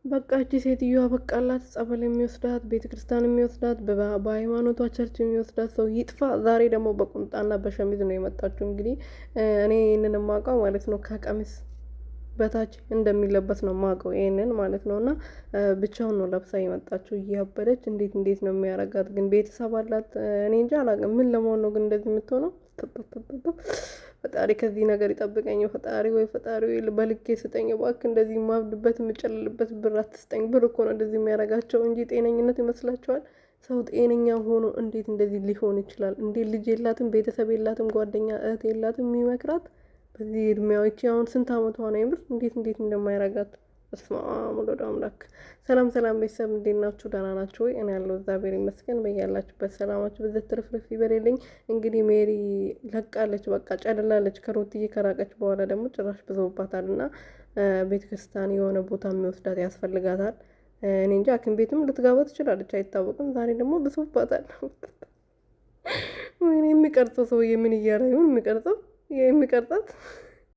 በቃ እቺ ሴትዮዋ በቃላት። ጸበል የሚወስዳት ቤተ ክርስቲያን የሚወስዳት በሃይማኖቷ ቸርች የሚወስዳት ሰው ይጥፋ። ዛሬ ደግሞ በቁምጣና በሸሚዝ ነው የመጣችው። እንግዲህ እኔ ይህንን የማውቀው ማለት ነው ከቀሚስ በታች እንደሚለበስ ነው የማውቀው ይሄንን ማለት ነው። እና ብቻውን ነው ለብሳ የመጣችው እያበደች። እንዴት ነው የሚያረጋት ግን? ቤተሰብ አላት? እኔ እንጃ አላውቅም። ምን ለመሆን ነው ግን እንደዚህ የምትሆነው? ፈጣሪ ከዚህ ነገር ይጠብቀኝ። ፈጣሪ ወይ ፈጣሪ ወይ በልኬ ስጠኝ እባክህ። እንደዚህ የማብድበት የምጨልልበት ብር አትስጠኝ። ብር እኮ ነው እንደዚህ የሚያረጋቸው እንጂ ጤነኝነት ይመስላችኋል? ሰው ጤነኛ ሆኖ እንዴት እንደዚህ ሊሆን ይችላል? እንዴት ልጅ የላትም፣ ቤተሰብ የላትም፣ ጓደኛ እህት የላትም የሚመክራት በዚህ እድሜዋ? ይቺ አሁን ስንት አመቷ ነው? የምር እንዴት እንደማይረጋት በስመ አብ ወወልድ አምላክ። ሰላም ሰላም ቤተሰብ እንዴት ናችሁ? ደህና ናችሁ ወይ? እኔ ያለው እግዚአብሔር ይመስገን። በያላችሁበት ሰላማችሁ በዘት ትርፍርፍ ይበልልኝ። እንግዲህ ሜሪ ለቃለች፣ በቃ ጨልላለች። ከሮትዬ ከራቀች በኋላ ደግሞ ጭራሽ ብዙባታል እና ቤተክርስቲያን የሆነ ቦታ የሚወስዳት ያስፈልጋታል። እኔ እንጂ ሐኪም ቤትም ልትገባ ትችላለች፣ አይታወቅም። ዛሬ ደግሞ ብሶባታል። ወይኔ የሚቀርጸው ሰውዬ ምን እያለ ይሁን የሚቀርጸው የሚቀርጻት